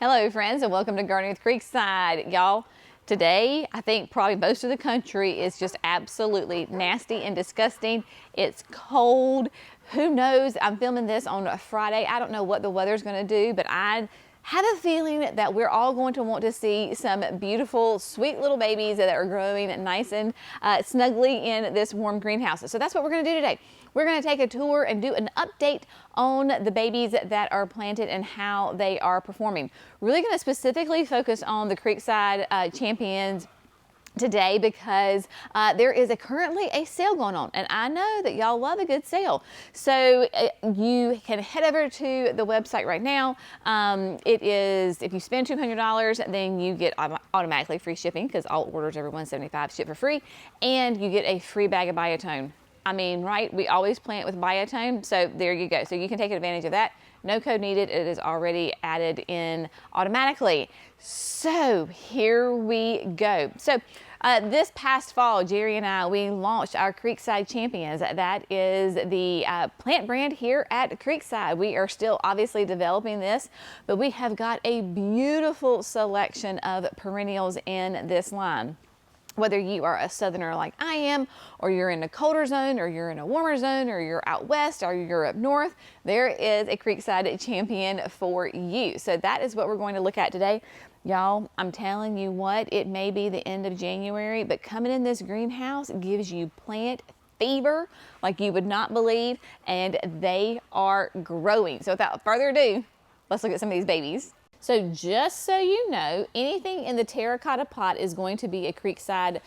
Hello friends, and welcome to Gardening with Creekside. Y'all, today I think probably most of the country is just absolutely nasty and disgusting. It's cold. Who knows? I'm filming this on a Friday. I don't know what the weather's going to do, but I have a feeling that we're all going to want to see some beautiful, sweet little babies that are growing nice and snugly in this warm greenhouse. So that's what we're going to do today. We're going to take a tour and do an update on the babies that are planted and how they are performing. Really going to specifically focus on the Creekside Champions today because there is currently a sale going on, and I know that y'all love a good sale. So you can head over to the website right now. It is, if you spend $200, then you get automatically free shipping because all orders over $175 ship for free, and you get a free bag of biotone. I mean, right? We always plant with biotone, so there you go. So you can take advantage of that. No code needed. It is already added in automatically. So here we go. So this past fall, Jerry and I, we launched our Creekside Champions. That is the plant brand here at Creekside. We are still obviously developing this, but we have got a beautiful selection of perennials in this line. Whether you are a southerner like I am, or you're in a colder zone, or you're in a warmer zone, or you're out west, or you're up north, there is a Creekside Champion for you. So that is what we're going to look at today. Y'all, I'm telling you what, it may be the end of January, but coming in this greenhouse gives you plant fever like you would not believe, and they are growing. So without further ado, let's look at some of these babies. So just so you know, anything in the terracotta pot is going to be a Creekside,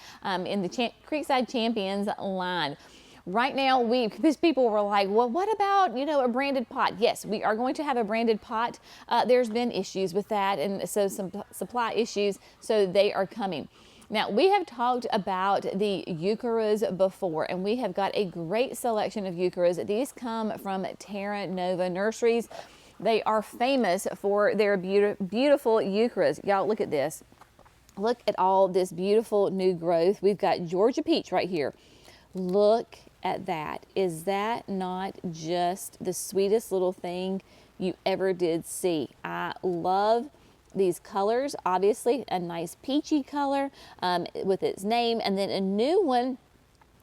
in the Creekside Champions line. Right now, because people were like, well, what about, a branded pot? Yes, we are going to have a branded pot. There's been issues with that, and so some supply issues, so they are coming. Now, we have talked about the Heucheras before, and we have got a great selection of Heucheras. These come from Terra Nova Nurseries. They are famous for their beautiful Heucheras. Y'all, look at this. Look at all this beautiful new growth. We've got Georgia peach right here. Look at that. Is that not just the sweetest little thing you ever did see? I love these colors. Obviously, a nice peachy color with its name, and then a new one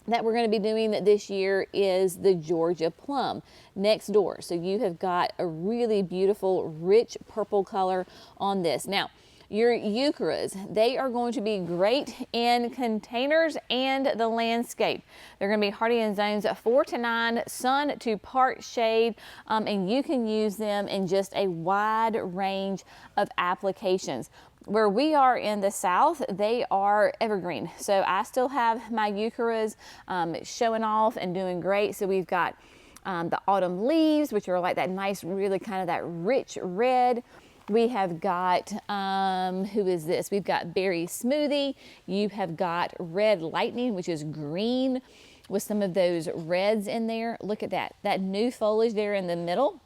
that we're going to be doing this year is the Georgia plum next door. So you have got a really beautiful, rich purple color on this. Now, your Heucheras, they are going to be great in containers and the landscape. They're going to be hardy in zones 4 to 9, sun to part shade, and you can use them in just a wide range of applications. Where we are in the south, they are evergreen. So I still have my Heucheras showing off and doing great. So we've got the autumn leaves, which are like that nice, really kind of that rich red. We have got, who is this? We've got berry smoothie. You have got red lightning, which is green with some of those reds in there. Look at that. That new foliage there in the middle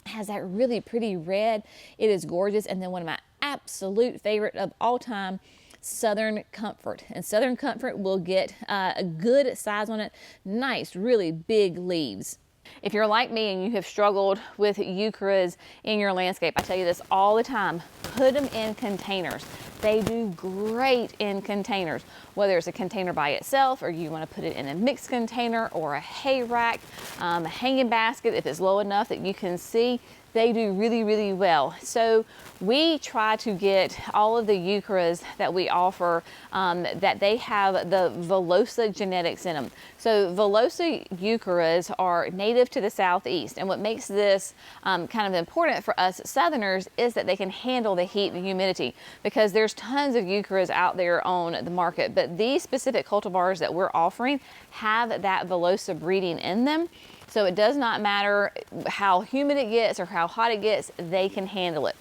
has that really pretty red. It is gorgeous. And then one of my absolute favorite of all time, Southern Comfort. And Southern Comfort will get a good size on it. Nice, really big leaves. If you're like me and you have struggled with Heucheras in your landscape, I tell you this all the time, put them in containers. They do great in containers, whether it's a container by itself or you want to put it in a mixed container or a hay rack, a hanging basket if it's low enough that you can see. They do really, really well. So we try to get all of the Heucheras that we offer that they have the Velosa genetics in them. So Velosa Heucheras are native to the southeast, and what makes this kind of important for us southerners is that they can handle the heat and humidity, because there's tons of Heucheras out there on the market, but these specific cultivars that we're offering have that Velosa breeding in them. So it does not matter how humid it gets or how hot it gets, they can handle it.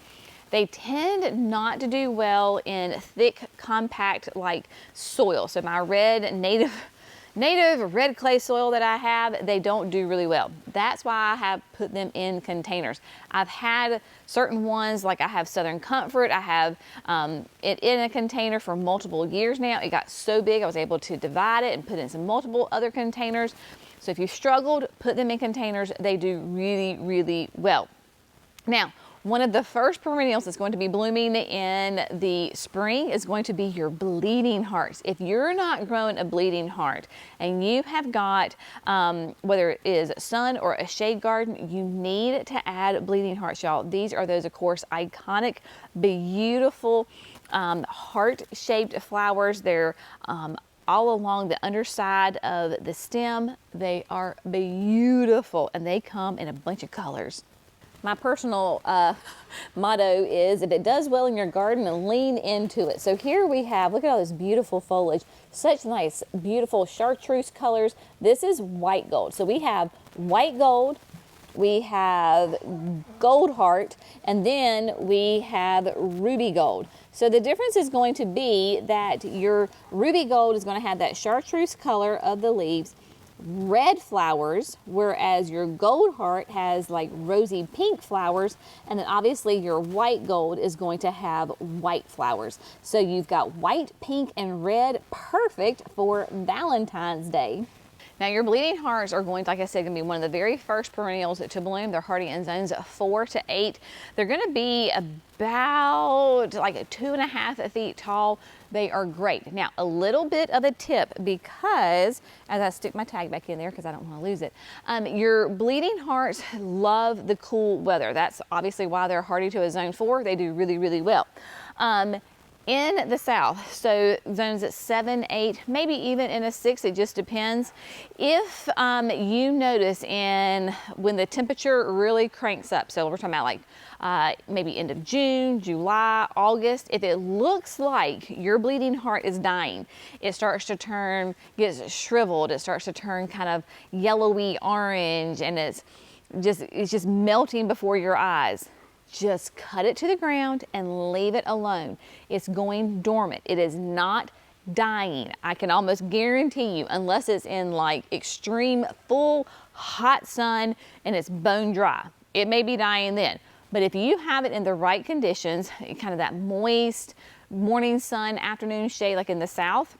They tend not to do well in thick, compact like soil. So my red native red clay soil that I have, they don't do really well. That's why I have put them in containers. I've had certain ones, like I have Southern Comfort. I have it in a container for multiple years now. It got so big I was able to divide it and put it in some multiple other containers. So if you struggled, put them in containers. They do really, really well. Now, One of the first perennials that's going to be blooming in the spring is going to be your bleeding hearts. If you're not growing a bleeding heart and you have got, whether it is sun or a shade garden, you need to add bleeding hearts, y'all. These are those, of course, iconic, beautiful heart-shaped flowers. They're all along the underside of the stem. They are beautiful and they come in a bunch of colors. My personal motto is, if it does well in your garden, lean into it. So here we have, look at all this beautiful foliage, such nice, beautiful chartreuse colors. This is white gold. So we have white gold, we have gold heart, and then we have ruby gold. So the difference is going to be that your ruby gold is going to have that chartreuse color of the leaves, red flowers, whereas your gold heart has like rosy pink flowers, and then obviously your white gold is going to have white flowers. So you've got white, pink, and red, perfect for Valentine's Day. Now your bleeding hearts are going to, like I said, going to be one of the very first perennials to bloom. They're hardy in zones 4 to 8. They're going to be about like 2.5 feet tall. They are great. Now a little bit of a tip, because as I stick my tag back in there because I don't want to lose it, your bleeding hearts love the cool weather. That's obviously why they're hardy to a zone 4. They do really, really well. In the south, so zones at 7, 8, maybe even in a 6, it just depends. If you notice when the temperature really cranks up, so we're talking about like maybe end of June, July, August, if it looks like your bleeding heart is dying, it starts to gets shriveled, it starts to turn kind of yellowy orange, and it's just melting before your eyes. Just cut it to the ground and leave it alone. It's going dormant. It is not dying. I can almost guarantee you, unless it's in like extreme full hot sun and it's bone dry. It may be dying then. But if you have it in the right conditions, kind of that moist morning sun, afternoon shade like in the south,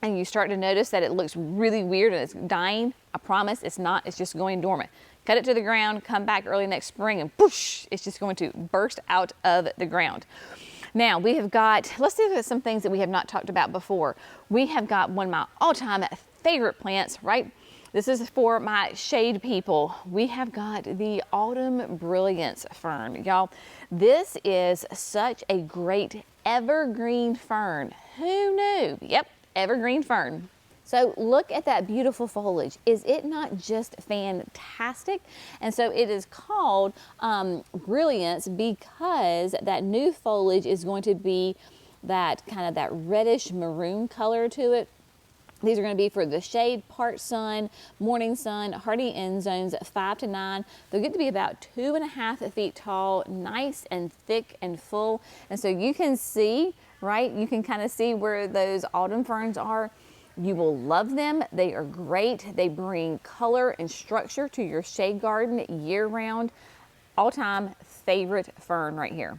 and you start to notice that it looks really weird and it's dying, I promise it's not. It's just going dormant. Cut it to the ground, come back early next spring, and whoosh, it's just going to burst out of the ground. Now we have got, let's look at some things that we have not talked about before. We have got one of my all-time favorite plants, right? This is for my shade people. We have got the autumn brilliance fern. Y'all, this is such a great evergreen fern. Who knew? Yep, evergreen fern. So look at that beautiful foliage. Is it not just fantastic? And so it is called brilliance because that new foliage is going to be that kind of that reddish maroon color to it. These are going to be for the shade, part sun, morning sun, hardy in zones 5 to 9. They'll get to be about 2.5 feet tall, nice and thick and full. And so you can see, right? You can kind of see where those autumn ferns are. You will love them. They are great. They bring color and structure to your shade garden year round. All-time favorite fern right here.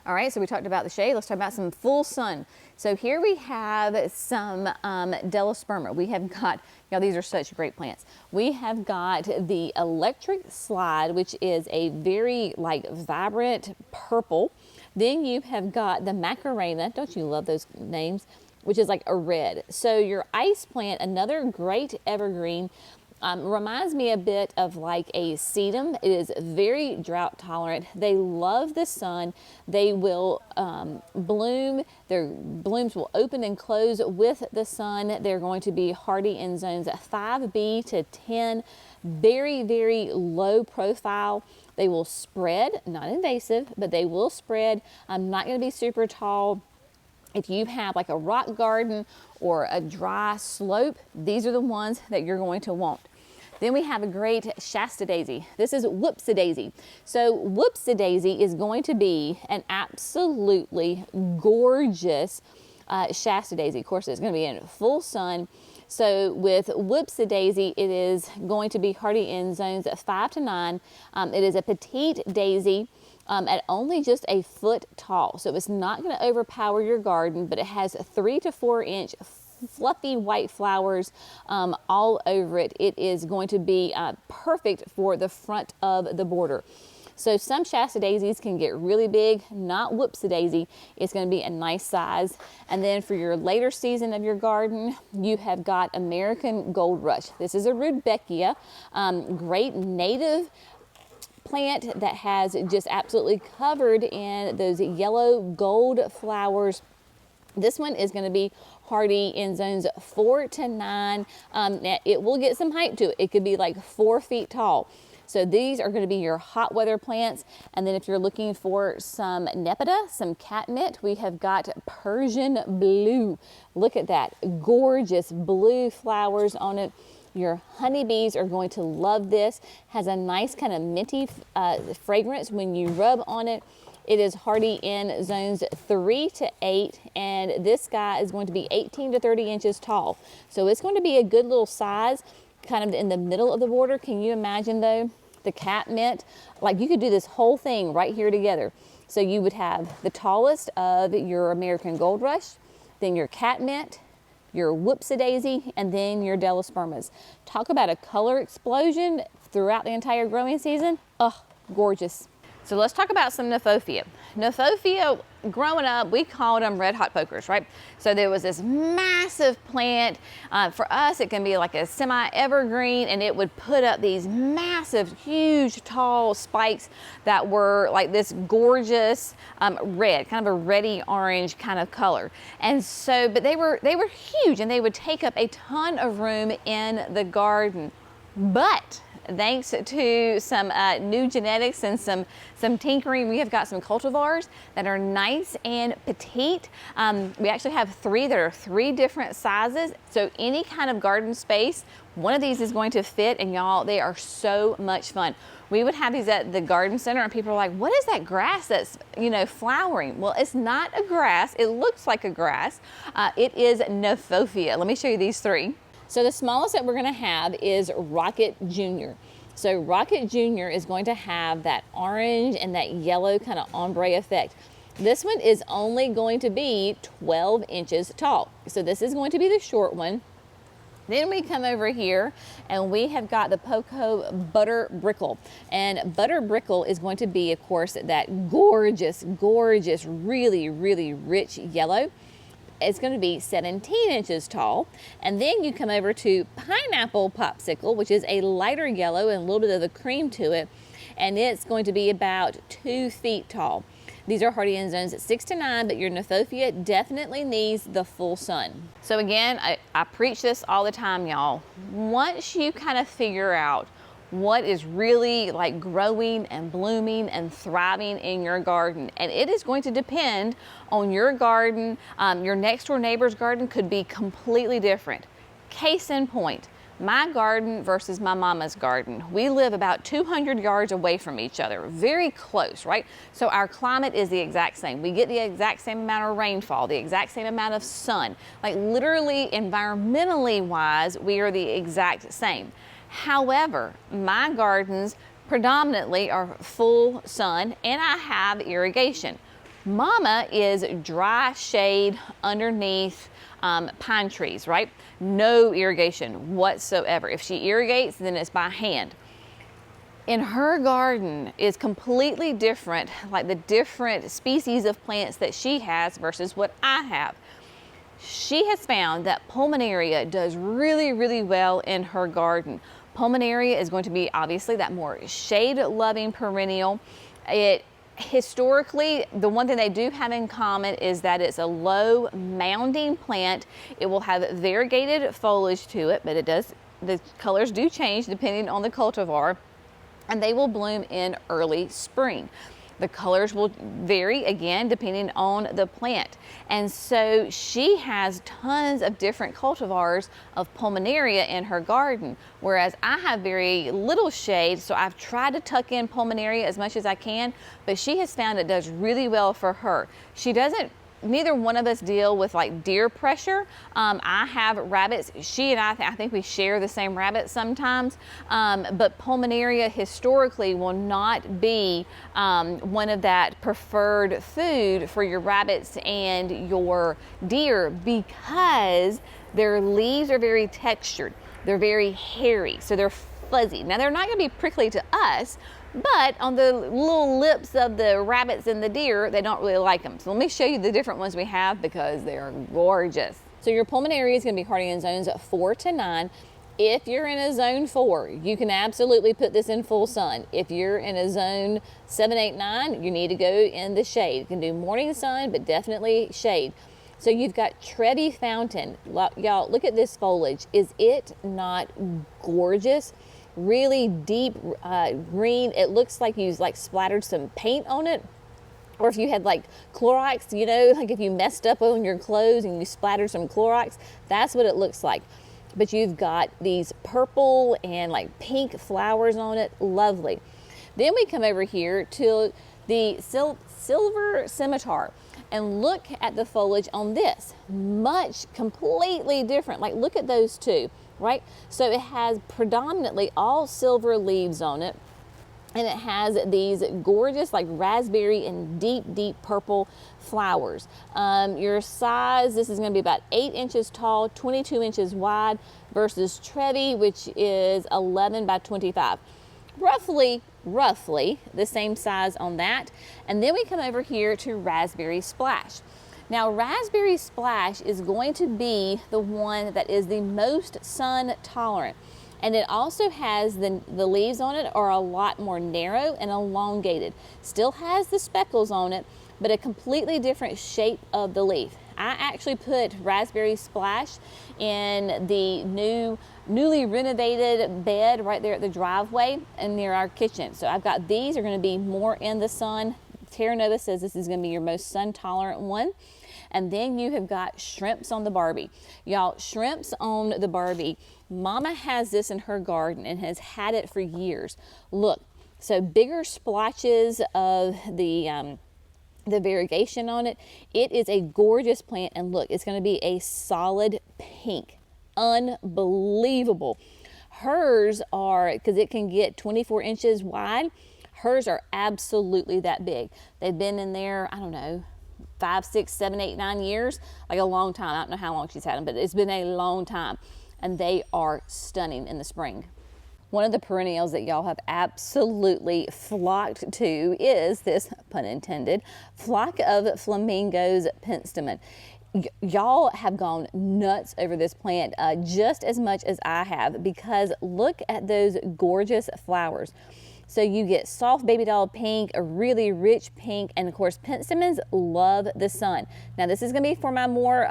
All right, so we talked about the shade. Let's talk about some full sun. So here we have some Delosperma. We have got, these are such great plants. We have got the electric slide, which is a very like vibrant purple. Then you have got the Macarena. Don't you love those names? Which is like a red. So your ice plant, another great evergreen, reminds me a bit of like a sedum. It is very drought tolerant. They love the sun. They will bloom. Their blooms will open and close with the sun. They're going to be hardy in zones 5B to 10. Very, very low profile. They will spread, not invasive, but they will spread. Not going to be super tall. If you have like a rock garden or a dry slope, these are the ones that you're going to want. Then we have a great Shasta daisy. This is Whoopsie daisy. So Whoopsie daisy is going to be an absolutely gorgeous Shasta daisy. Of course, it's going to be in full sun. So with Whoopsie daisy, it is going to be hardy in zones 5 to 9. It is a petite daisy. At only just a foot tall. So it's not going to overpower your garden, but it has 3 to 4 inch fluffy white flowers all over it. It is going to be perfect for the front of the border. So some Shasta daisies can get really big, not whoopsie daisy. It's going to be a nice size. And then for your later season of your garden, you have got American Gold Rush. This is a Rudbeckia, great native plant that has just absolutely covered in those yellow gold flowers. This one is going to be hardy in zones 4 to 9. Now it will get some height to it. It could be like 4 feet tall. So these are going to be your hot weather plants. And then if you're looking for some nepeta, some catmint, we have got Persian blue. Look at that, gorgeous blue flowers on it. Your honeybees are going to love this. Has a nice kind of minty fragrance when you rub on it. It is hardy in zones 3 to 8, and this guy is going to be 18 to 30 inches tall. So it's going to be a good little size, kind of in the middle of the border. Can you imagine though, the catmint? Like you could do this whole thing right here together. So you would have the tallest of your American Gold Rush, then your catmint, your whoopsie daisy, and then your delospermas. Talk about a color explosion throughout the entire growing season. Oh, gorgeous. So let's talk about some Kniphofia. Kniphofia, growing up, we called them red hot pokers, right? So there was this massive plant. For us, it can be like a semi-evergreen, and it would put up these massive, huge, tall spikes that were like this gorgeous red, kind of a reddy orange kind of color. And so, but they were huge, and they would take up a ton of room in the garden. But thanks to some new genetics and some tinkering, we have got some cultivars that are nice and petite. We actually have 3 that are 3 different sizes. So any kind of garden space, one of these is going to fit, and y'all, they are so much fun. We would have these at the garden center, and people are like, what is that grass that's, you know, flowering? Well, it's not a grass. It looks like a grass. It is Kniphofia. Let me show you these 3. So the smallest that we're going to have is Rocket Junior. So Rocket Junior is going to have that orange and that yellow kind of ombre effect. This one is only going to be 12 inches tall. So this is going to be the short one. Then we come over here and we have got the Poco Butter Brickle. And Butter Brickle is going to be, of course, that gorgeous, gorgeous, really, really rich yellow. It's going to be 17 inches tall. And then you come over to Pineapple Popsicle, which is a lighter yellow and a little bit of the cream to it. And it's going to be about 2 feet tall. These are hardy in zones 6 to 9, but your Kniphofia definitely needs the full sun. So again, I preach this all the time, y'all. Once you kind of figure out what is really like growing and blooming and thriving in your garden, and it is going to depend on your garden. Your next door neighbor's garden could be completely different. Case in point, my garden versus my mama's garden. We live about 200 yards away from each other, very close, right? So our climate is the exact same. We get the exact same amount of rainfall, the exact same amount of sun. Like literally, environmentally wise, we are the exact same. However, my gardens predominantly are full sun, and I have irrigation. Mama is dry shade underneath pine trees, right? No irrigation whatsoever. If she irrigates, then it's by hand. In her garden is completely different, like the different species of plants that she has versus what I have. She has found that Pulmonaria does really, really well in her garden. Pulmonaria is going to be obviously that more shade-loving perennial. It historically, the one thing they do have in common is that it's a low mounding plant. It will have variegated foliage to it, but the colors do change depending on the cultivar, and they will bloom in early spring. The colors will vary again depending on the plant. And so she has tons of different cultivars of Pulmonaria in her garden, whereas I have very little shade, so I've tried to tuck in Pulmonaria as much as I can, but she has found it does really well for her. Neither one of us deal with like deer pressure. I have rabbits. She and I think we share the same rabbits sometimes, but Pulmonaria historically will not be one of that preferred food for your rabbits and your deer because their leaves are very textured. They're very hairy, so they're fuzzy. Now they're not going to be prickly to us, But on the little lips of the rabbits and the deer, they don't really like them. So let me show you the different ones we have because they are gorgeous. So your Pulmonaria is going to be hardy in zones 4 to 9. If you're in a zone 4, you can absolutely put this in full sun. If you're in a zone 7, 8, 9, you need to go in the shade. You can do morning sun, but definitely shade. So you've got Trevi Fountain. Y'all, look at this foliage. Is it not gorgeous? Really deep green. It looks like you splattered some paint on it. Or if you had like Clorox, you know, like if you messed up on your clothes and you splattered some Clorox, that's what it looks like. But you've got these purple and like pink flowers on it. Lovely. Then we come over here to the silver scimitar and look at the foliage on this. Completely different. Like look at those two, right? So it has predominantly all silver leaves on it. And it has these gorgeous like raspberry and deep purple flowers. Your size, this is going to be about 8 inches tall, 22 inches wide versus Trevi, which is 11 by 25. Roughly the same size on that. And then we come over here to Raspberry Splash. Now Raspberry Splash is going to be the one that is the most sun tolerant. And it also has the leaves on it are a lot more narrow and elongated. Still has the speckles on it, but a completely different shape of the leaf. I actually put Raspberry Splash in the newly renovated bed right there at the driveway and near our kitchen. So I've got these are going to be more in the sun. Terra Nova says this is going to be your most sun tolerant one. And then you have got shrimps on the Barbie. Y'all, shrimps on the Barbie. Mama has this in her garden and has had it for years. Look, so bigger splotches of the variegation on it. It is a gorgeous plant, and look, it's going to be a solid pink. Unbelievable. Hers are, because it can get 24 inches wide, hers are absolutely that big. They've been in there, I don't know, 5, 6, 7, 8, 9 years, like a long time. I don't know how long she's had them, but it's been a long time. And they are stunning in the spring. One of the perennials that y'all have absolutely flocked to is this, pun intended, flock of flamingos penstemon. Y'all have gone nuts over this plant just as much as I have, because look at those gorgeous flowers. So you get soft baby doll pink, a really rich pink, and of course penstemons love the sun. Now this is going to be for my more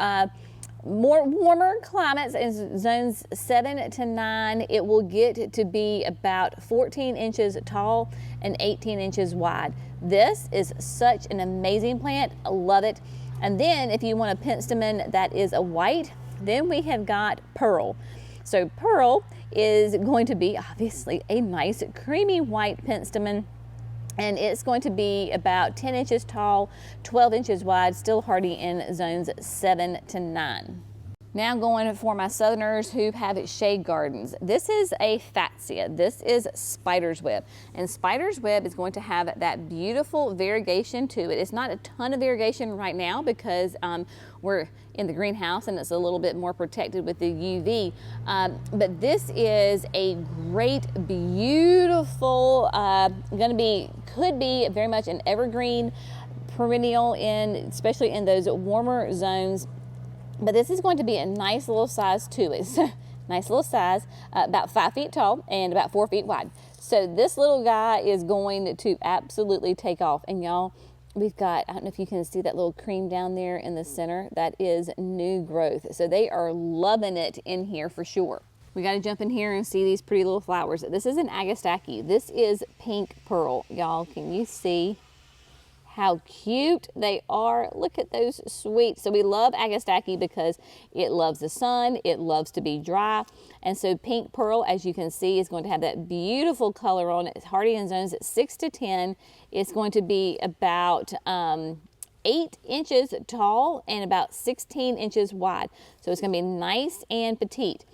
warmer climates in zones 7 to 9. It will get to be about 14 inches tall and 18 inches wide. This is such an amazing plant. I love it. And then if you want a penstemon that is a white, then we have got Pearl. So Pearl is going to be obviously a nice creamy white penstemon, and it's going to be about 10 inches tall, 12 inches wide, still hardy in zones 7 to 9. Now going for my southerners who have shade gardens. This is a fatsia. This is spider's web. And spider's web is going to have that beautiful variegation to it. It's not a ton of variegation right now because we're in the greenhouse and it's a little bit more protected with the UV. But this is a great, beautiful, could be very much an evergreen perennial especially in those warmer zones. But this is going to be a nice little size too. It's a nice little size, about 5 feet tall and about 4 feet wide. So this little guy is going to absolutely take off. And y'all, we've got, I don't know if you can see that little cream down there in the center. That is new growth. So they are loving it in here for sure. We got to jump in here and see these pretty little flowers. This is an Agastaki. This is pink pearl. Y'all, can you see how cute they are? Look at those sweet. So we love Agastaki because it loves the sun, it loves to be dry. And so pink pearl, as you can see, is going to have that beautiful color on it. It's hardy in zones at 6 to 10. It's going to be about 8 inches tall and about 16 inches wide. So it's going to be nice and petite.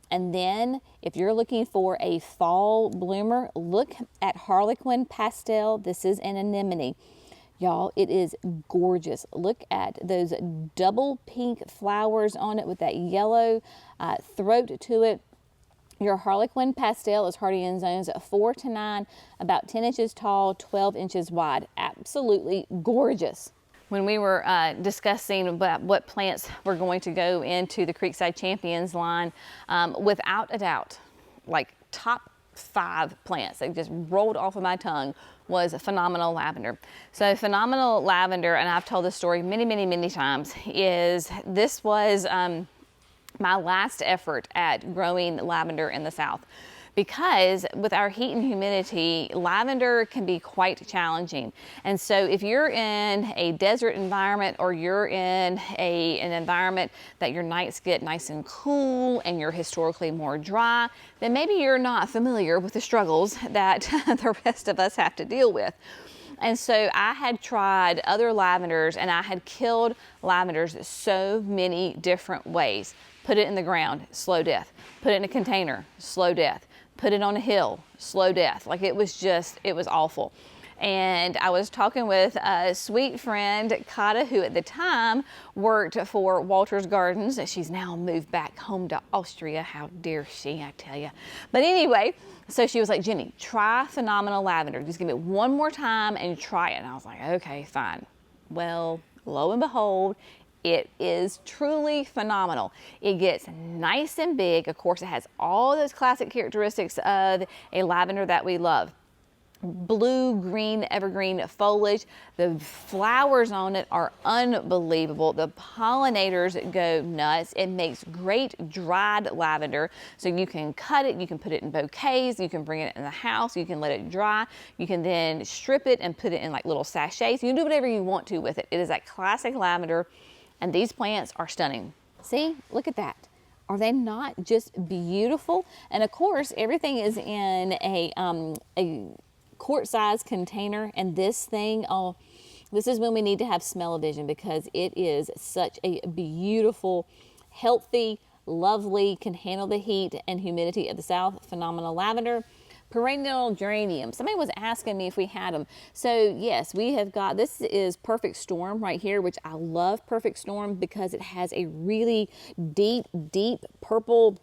And then if you're looking for a fall bloomer, look at Harlequin Pastel. This is an anemone. Y'all, it is gorgeous. Look at those double pink flowers on it with that yellow throat to it. Your Harlequin pastel is hardy in zones 4 to 9, about 10 inches tall, 12 inches wide. Absolutely gorgeous. When we were discussing about what plants were going to go into the Creekside Champions line, without a doubt, like top 5 plants that just rolled off of my tongue was phenomenal lavender. So phenomenal lavender, and I've told this story many times, is this was my last effort at growing lavender in the South. Because with our heat and humidity, lavender can be quite challenging. And so if you're in a desert environment, or you're in an environment that your nights get nice and cool and you're historically more dry, then maybe you're not familiar with the struggles that the rest of us have to deal with. And so I had tried other lavenders, and I had killed lavenders so many different ways. Put it in the ground, slow death. Put it in a container, slow death. Put it on a hill, slow death. Like it was awful. And I was talking with a sweet friend, Kata, who at the time worked for Walter's Gardens. She's now moved back home to Austria. How dare she, I tell you. But anyway, so she was like, Jenny, try phenomenal lavender. Just give it one more time and try it. And I was like, okay, fine. Well, lo and behold, it is truly phenomenal. It gets nice and big. Of course, it has all those classic characteristics of a lavender that we love. Blue, green, evergreen foliage. The flowers on it are unbelievable. The pollinators go nuts. It makes great dried lavender. So you can cut it, you can put it in bouquets, you can bring it in the house, you can let it dry. You can then strip it and put it in like little sachets. You can do whatever you want to with it. It is that classic lavender. And these plants are stunning. See, look at that. Are they not just beautiful? And of course, everything is in a quart-sized container. And this thing, oh, this is when we need to have smell-o-vision, because it is such a beautiful, healthy, lovely, can handle the heat and humidity of the South. Phenomenal lavender. Perennial geranium. Somebody was asking me if we had them. So yes, we have got, this is Perfect Storm right here, which I love Perfect Storm because it has a really deep purple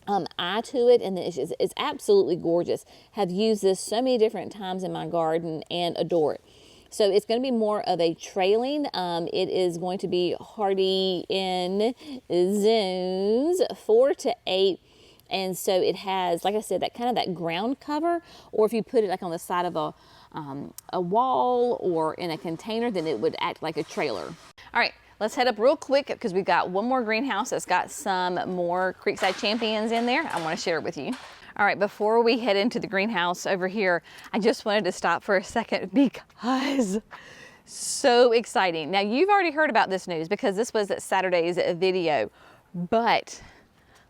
eye to it, and it's absolutely gorgeous. Have used this so many different times in my garden and adore it. So it's going to be more of a trailing. It is going to be hardy in zones 4 to 8. And so it has, like I said, that kind of that ground cover, or if you put it like on the side of a wall or in a container, then it would act like a trailer. All right, let's head up real quick because we've got one more greenhouse that's got some more Creekside Champions in there. I want to share it with you. All right, before we head into the greenhouse over here, I just wanted to stop for a second because so exciting. Now, you've already heard about this news because this was Saturday's video, but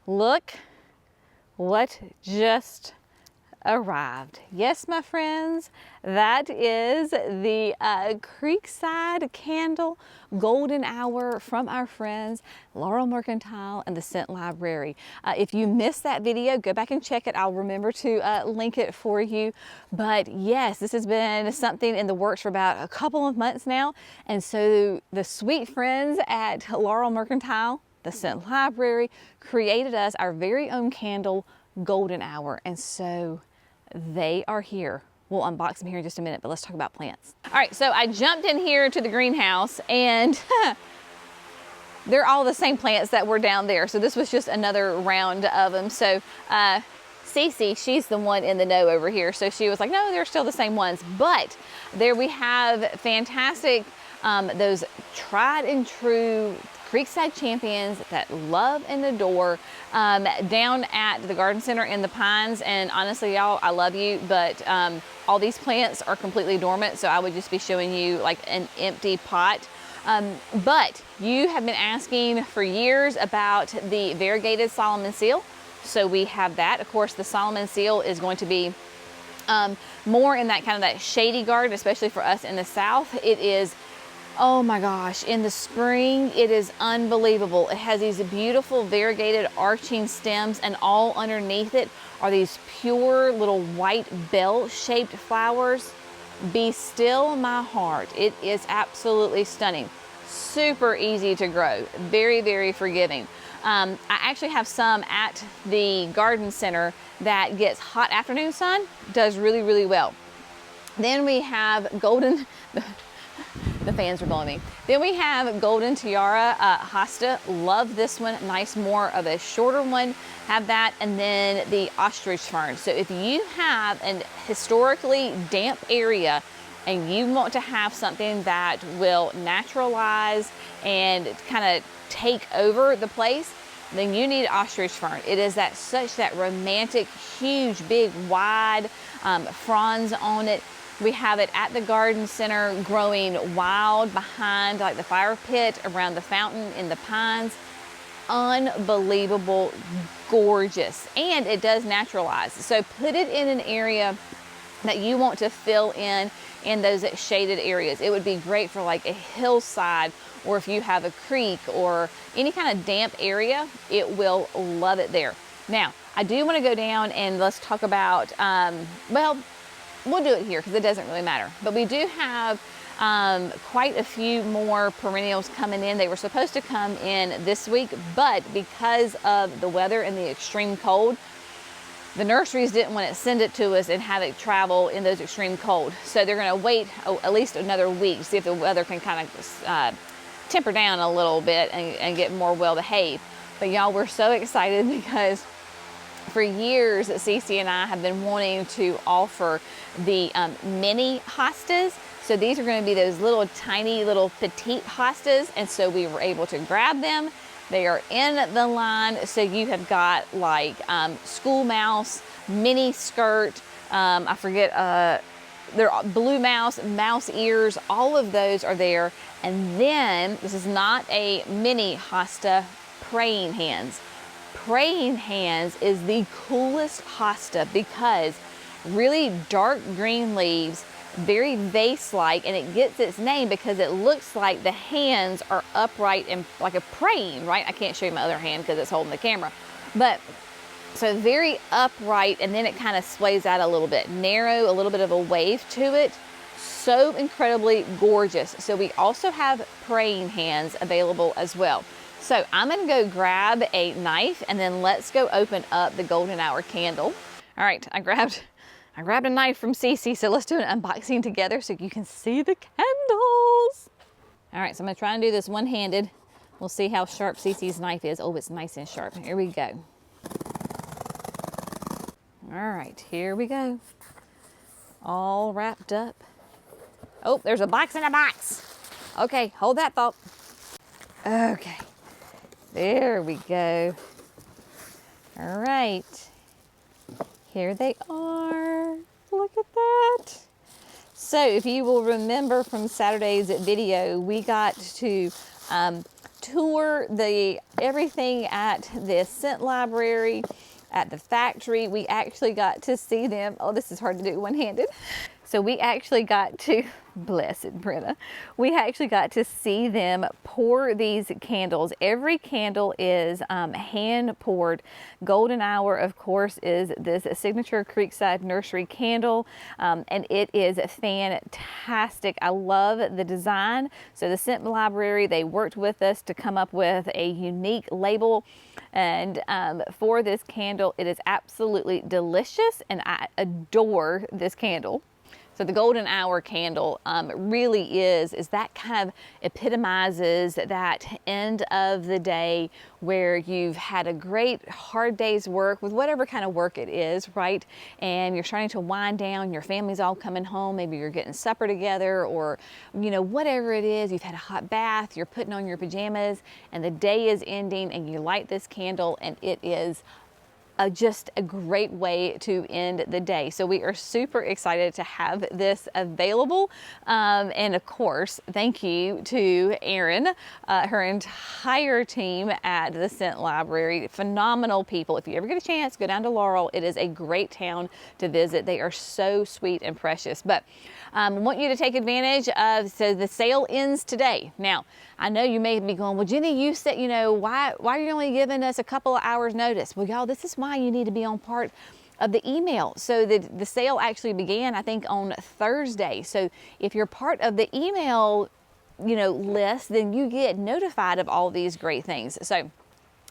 look what just arrived. Yes, my friends, that is the Creekside Candle Golden Hour from our friends Laurel Mercantile and the Scent Library. If you missed that video, go back and check it. I'll remember to link it for you. But yes, this has been something in the works for about a couple of months now. And so the sweet friends at Laurel Mercantile, the Scent Library, created us our very own candle golden hour, and so they are here. We'll unbox them here in just a minute, but let's talk about plants. All right, so I jumped in here to the greenhouse, and they're all the same plants that were down there. So this was just another round of them. So Cece, she's the one in the know over here. So she was like, no, they're still the same ones. But there we have fantastic, those tried and true Creekside Champions that love and adore down at the garden center in the Pines. And honestly, y'all, I love you, but all these plants are completely dormant, so I would just be showing you like an empty pot. But you have been asking for years about the variegated Solomon seal, so we have that. Of course, the Solomon seal is going to be more in that kind of that shady garden, especially for us in the South. It is, oh my gosh, in the spring, it is unbelievable. It has these beautiful variegated arching stems, and all underneath it are these pure little white bell-shaped flowers. Be still my heart. It is absolutely stunning. super easy to grow, very, very forgiving. I actually have some at the garden center that gets hot afternoon sun, does really, really well. Then we have golden, the fans are blowing me. Then we have golden tiara hosta. Love this one. Nice, more of a shorter one. Have that. And then the ostrich fern. So if you have an historically damp area and you want to have something that will naturalize and kind of take over the place, then you need ostrich fern. It is such that romantic, huge, big, wide fronds on it. We have it at the garden center growing wild behind like the fire pit, around the fountain in the pines. Unbelievable, gorgeous. And it does naturalize. So put it in an area that you want to fill in those shaded areas. It would be great for like a hillside, or if you have a creek or any kind of damp area, it will love it there. Now, I do want to go down and let's talk about, well, we'll do it here because it doesn't really matter. But we do have quite a few more perennials coming in. They were supposed to come in this week, but because of the weather and the extreme cold, the nurseries didn't want to send it to us and have it travel in those extreme cold. So they're going to wait at least another week, see if the weather can kind of temper down a little bit and get more well behaved. But y'all, we're so excited because for years, Cece and I have been wanting to offer the mini hostas. So these are going to be those little tiny little petite hostas. And so we were able to grab them. They are in the line. So you have got like school mouse, mini skirt, I forget, they're blue mouse, mouse ears, all of those are there. And then this is not a mini hosta, praying hands. Praying hands is the coolest hosta because really dark green leaves, very vase-like, and it gets its name because it looks like the hands are upright and like a praying, right? I can't show you my other hand because it's holding the camera. But so very upright, and then it kind of sways out a little bit, narrow, a little bit of a wave to it. So incredibly gorgeous. So we also have praying hands available as well. So I'm gonna go grab a knife and then let's go open up the golden hour candle. All right, I grabbed a knife from Cece, so let's do an unboxing together so you can see the candles. All right, so I'm gonna try and do this one-handed. We'll see how sharp Cece's knife is. Oh, it's nice and sharp. Here we go. All right, here we go. All wrapped up. Oh, there's a box in a box. Okay, hold that thought. Okay. There we go. All right. Here they are. Look at that. So if you will remember from Saturday's video, we got to tour everything at the scent library, at the factory. We actually got to see them. Oh, this is hard to do one-handed. So we actually got to, blessed Brenna, we actually got to see them pour these candles. Every candle is hand poured. Golden Hour, of course, is this signature Creekside Nursery candle, and it is fantastic. I love the design. So the scent library, they worked with us to come up with a unique label, and for this candle, it is absolutely delicious, and I adore this candle. So the golden hour candle really is that kind of epitomizes that end of the day where you've had a great hard day's work with whatever kind of work it is, right? And you're starting to wind down, your family's all coming home, maybe you're getting supper together, or whatever it is, you've had a hot bath, you're putting on your pajamas, and the day is ending, and you light this candle, and it is just a great way to end the day. So we are super excited to have this available. And of course, thank you to Erin, her entire team at the Scent Library. Phenomenal people. If you ever get a chance, go down to Laurel. It is a great town to visit. They are so sweet and precious. But I want you to take advantage of, so the sale ends today. Now, I know you may be going, well, Jenny, you said, why are you only giving us a couple of hours notice? Well, y'all, this is why you need to be on part of the email. So the sale actually began, I think, on Thursday. So if you're part of the email list, then you get notified of all these great things. So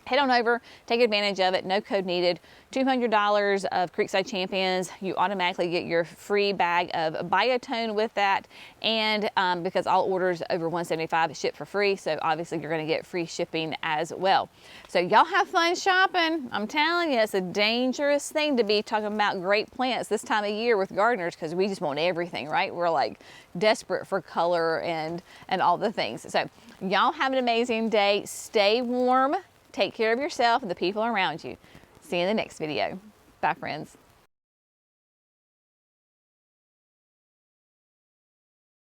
head on over, take advantage of it. No code needed. $200 of Creekside Champions. You automatically get your free bag of Biotone with that. And because all orders over $175 ship for free, so obviously you're going to get free shipping as well. So y'all have fun shopping. I'm telling you, it's a dangerous thing to be talking about great plants this time of year with gardeners, because we just want everything, right? We're like desperate for color and all the things. So y'all have an amazing day. Stay warm. Take care of yourself and the people around you. See you in the next video. Bye, friends.